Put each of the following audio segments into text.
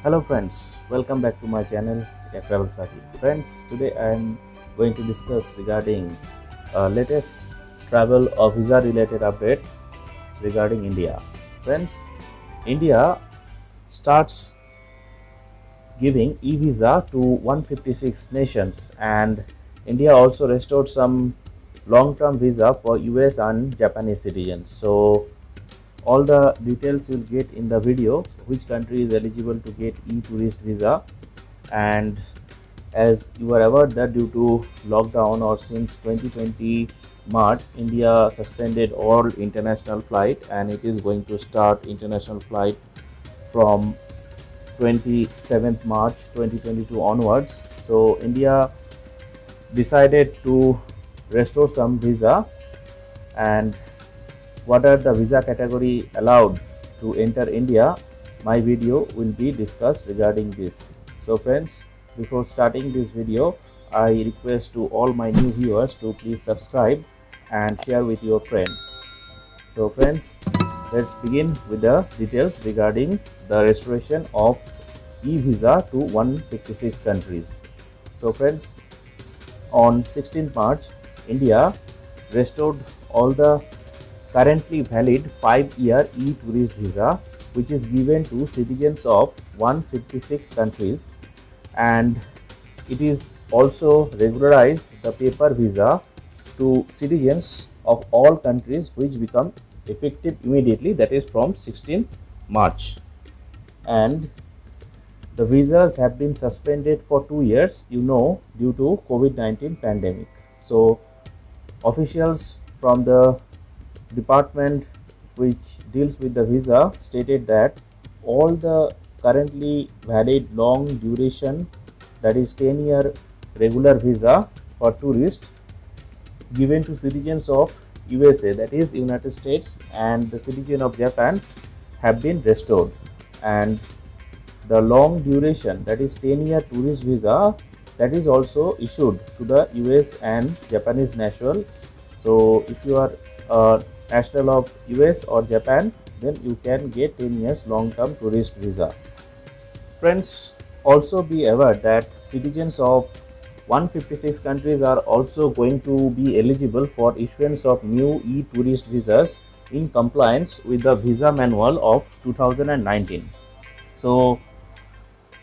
Hello friends, welcome back to my channel Travel Sati. Friends, today I am going to discuss regarding latest travel or visa related update regarding India. Friends, India starts giving e-visa to 156 nations, and India also restored some long-term visa for US and Japanese citizens. So all the details you'll get in the video, which country is eligible to get e-tourist visa. And as you are aware that due to lockdown or since 2020 March, India suspended all international flight, and it is going to start international flight from 27th March 2022 onwards. So India decided to restore some visa, and what are the visa category allowed to enter India. My video will be discussed regarding this. So friends, before starting this video, I request to all my new viewers to please subscribe and share with your friend. So friends, let's begin with the details regarding the restoration of e-visa to 156 countries. So friends, on 16th March, India restored all the currently valid 5-year e-tourist visa, which is given to citizens of 156 countries, and it is also regularized the paper visa to citizens of all countries, which become effective immediately, that is from 16th March. And the visas have been suspended for 2 years, due to COVID-19 pandemic. So officials from the department which deals with the visa stated that all the currently valid long duration, that is 10-year regular visa for tourists given to citizens of USA, that is United States, and the citizen of Japan have been restored, and the long duration, that is 10-year tourist visa, that is also issued to the US and Japanese national. So if you are national of US or Japan, then you can get 10 years long-term tourist visa. Friends, also be aware that citizens of 156 countries are also going to be eligible for issuance of new e-tourist visas in compliance with the visa manual of 2019. So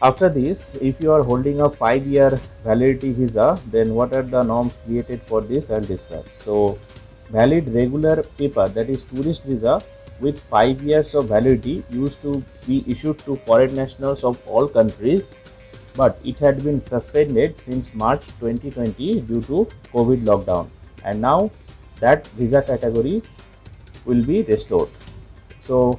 after this, if you are holding a 5-year validity visa, then what are the norms created for this, I'll discuss. So valid regular paper, that is tourist visa with 5 years of validity, used to be issued to foreign nationals of all countries, but it had been suspended since March 2020 due to COVID lockdown, and now that visa category will be restored. So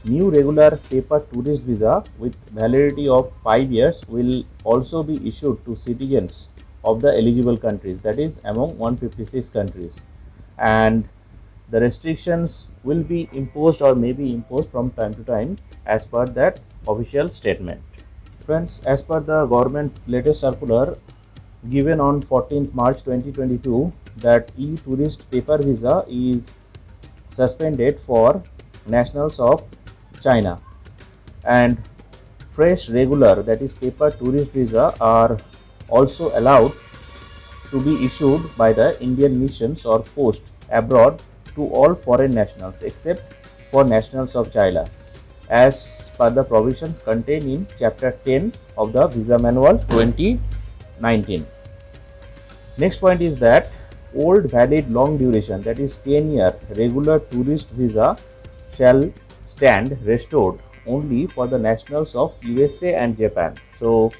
new regular paper tourist visa with validity of 5 years will also be issued to citizens of the eligible countries, that is among 156 countries, and the restrictions will be imposed or may be imposed from time to time as per that official statement. Friends, as per the government's latest circular given on 14th March 2022, that e-tourist paper visa is suspended for nationals of China, and fresh regular, that is paper tourist visa, are also allowed to be issued by the Indian missions or post abroad to all foreign nationals except for nationals of China, as per the provisions contained in chapter 10 of the visa manual 2019. Next point is that old valid long duration, that is 10-year regular tourist visa, shall stand restored only for the nationals of USA and Japan. So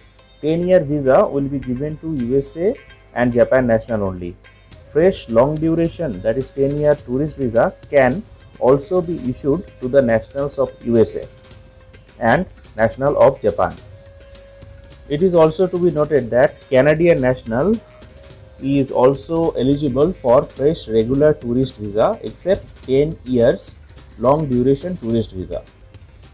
10-year visa will be given to USA and Japan national only. Fresh long duration, that is 10-year tourist visa, can also be issued to the nationals of USA and national of Japan. It is also to be noted that Canadian national is also eligible for fresh regular tourist visa except 10 years long duration tourist visa.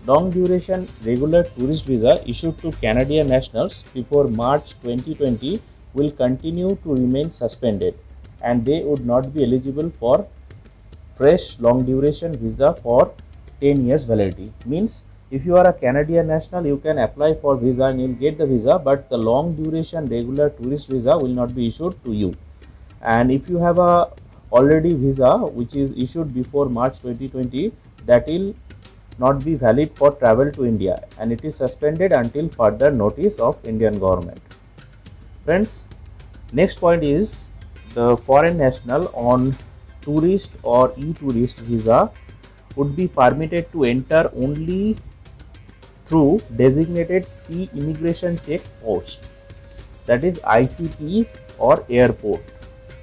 Long duration regular tourist visa issued to Canadian nationals before March 2020 will continue to remain suspended, and they would not be eligible for fresh long duration visa for 10 years validity. Means If you are a Canadian national, you can apply for visa and you'll get the visa, but the long duration regular tourist visa will not be issued to you. And if you have a already visa which is issued before March 2020, that will not be valid for travel to India, and it is suspended until further notice of Indian government. Friends, next point is the foreign national on tourist or e-tourist visa would be permitted to enter only through designated sea immigration check post, that is ICPs, or airport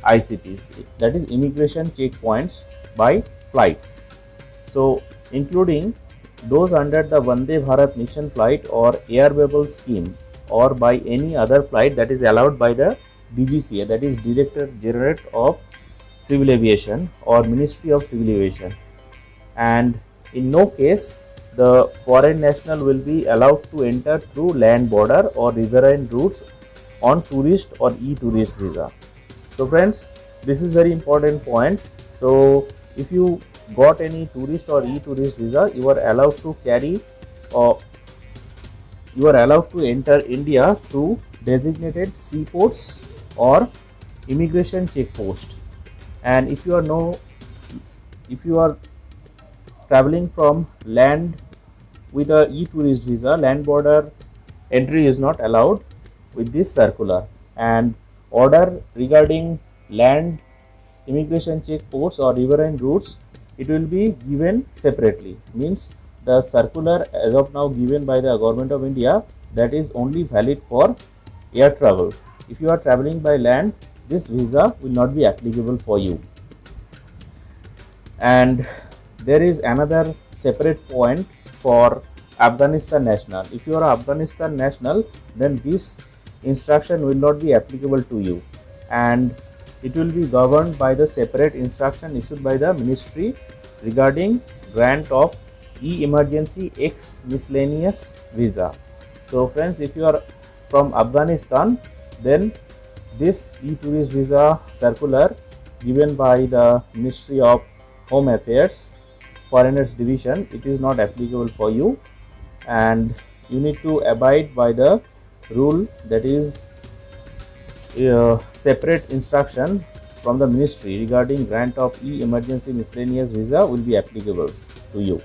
ICPs, that is immigration checkpoints by flights. So including those under the Vande Bharat mission flight or air bubble scheme, or by any other flight that is allowed by the DGCA, that is Director General of Civil Aviation or Ministry of Civil Aviation. And in no case the foreign national will be allowed to enter through land border or riverine routes on tourist or e-tourist visa. So friends, this is very important point. So if you got any tourist or e-tourist visa, you are allowed to carry or you are allowed to enter India through designated seaports or immigration checkpost. And if you are traveling from land with a e-tourist visa, land border entry is not allowed with this circular. And order regarding land immigration checkposts or riverine routes, it will be given separately. Means the circular as of now given by the government of India, that is only valid for air travel. If you are traveling by land, this visa will not be applicable for you. And there is another separate point for Afghanistan national. If you are Afghanistan national, then this instruction will not be applicable to you, and it will be governed by the separate instruction issued by the ministry regarding grant of e-emergency X-Miscellaneous visa. So friends, if you are from Afghanistan, then this e-tourist visa circular given by the Ministry of Home Affairs Foreigners Division, it is not applicable for you, and you need to abide by the rule, that is separate instruction from the ministry regarding grant of e-emergency miscellaneous visa will be applicable to you.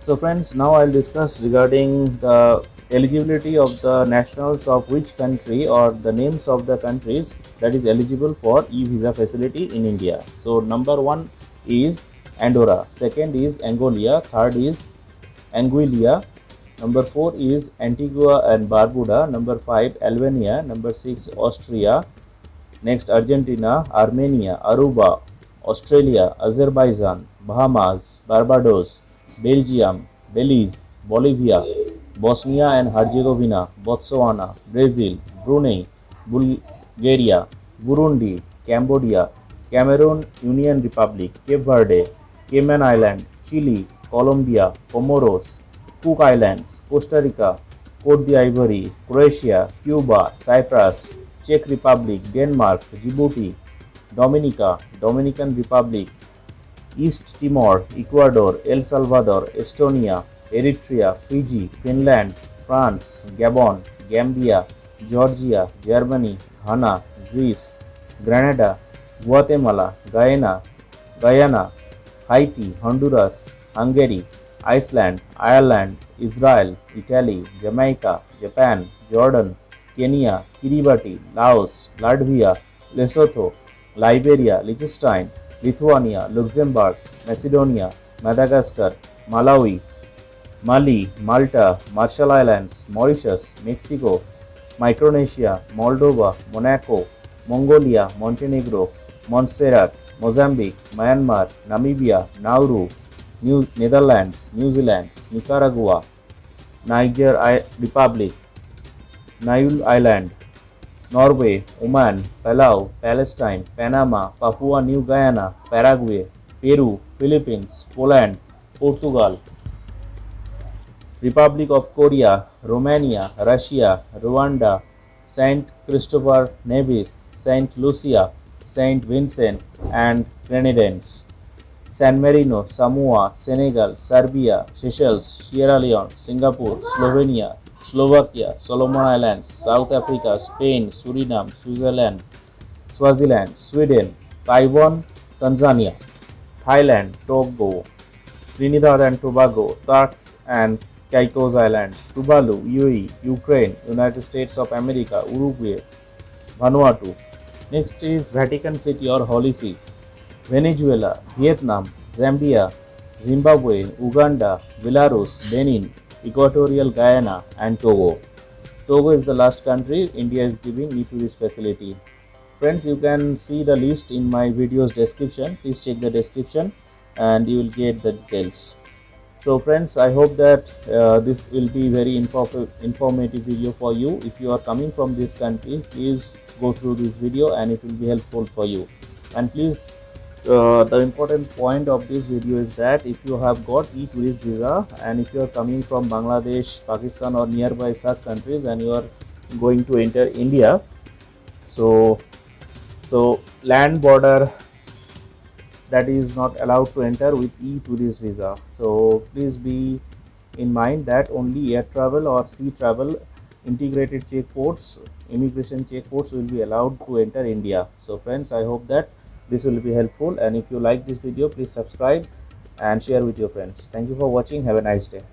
So friends, now I'll discuss regarding the eligibility of the nationals of which country, or the names of the countries that is eligible for e-visa facility in India. So number 1 is Andorra, second is Angola, third is Anguilla, number 4 is Antigua and Barbuda, number 5 Albania, number 6 Austria, next Argentina, Armenia, Aruba, Australia, Azerbaijan, Bahamas, Barbados, Belgium, Belize, Bolivia, Bosnia and Herzegovina, Botswana, Brazil, Brunei, Bulgaria, Burundi, Cambodia, Cameroon Union Republic, Cape Verde, Cayman Island, Chile, Colombia, Comoros, Cook Islands, Costa Rica, Cote d'Ivoire, Croatia, Cuba, Cyprus, Czech Republic, Denmark, Djibouti, Dominica, Dominican Republic, East Timor, Ecuador, El Salvador, Estonia, Eritrea, Fiji, Finland, France, Gabon, Gambia, Georgia, Germany, Ghana, Greece, Grenada, Guatemala, Guyana, Haiti, Honduras, Hungary, Iceland, Ireland, Israel, Italy, Jamaica, Japan, Jordan, Kenya, Kiribati, Laos, Latvia, Lesotho, Liberia, Liechtenstein, Lithuania, Luxembourg, Macedonia, Madagascar, Malawi, Mali, Malta, Marshall Islands, Mauritius, Mexico, Micronesia, Moldova, Monaco, Mongolia, Montenegro, Montserrat, Mozambique, Myanmar, Namibia, Nauru, Netherlands, New Zealand, Nicaragua, Niger Republic, Niue Island, Norway, Oman, Palau, Palestine, Panama, Papua New Guinea, Paraguay, Peru, Philippines, Poland, Portugal, Republic of Korea, Romania, Russia, Rwanda, Saint Christopher Nevis, Saint Lucia, Saint Vincent and Grenadines. San Marino, Samoa, Senegal, Serbia, Seychelles, Sierra Leone, Singapore, Slovenia, Slovakia, Solomon Islands, South Africa, Spain, Suriname, Switzerland, Swaziland, Sweden, Taiwan, Tanzania, Thailand, Togo, Trinidad and Tobago, Turks and Caicos Islands, Tuvalu, UAE, Ukraine, United States of America, Uruguay, Vanuatu. Next is Vatican City or Holy See, Venezuela, Vietnam, Zambia, Zimbabwe, Uganda, Belarus, Benin, Equatorial Guyana, and Togo. Togo is the last country India is giving e-tourist facility. Friends, you can see the list in my video's description. Please check the description and you will get the details. So friends, I hope that this will be very informative video for you. If you are coming from this country, please go through this video and it will be helpful for you. And please, the important point of this video is that if you have got e-tourist visa and if you are coming from Bangladesh, Pakistan or nearby such countries and you are going to enter India, so land border, that is not allowed to enter with e-tourist visa. So please be in mind that only air travel or sea travel integrated checkposts, immigration checkposts will be allowed to enter India. So friends, I hope that this will be helpful, and if you like this video, please subscribe and share with your friends. Thank you for watching. Have a nice day.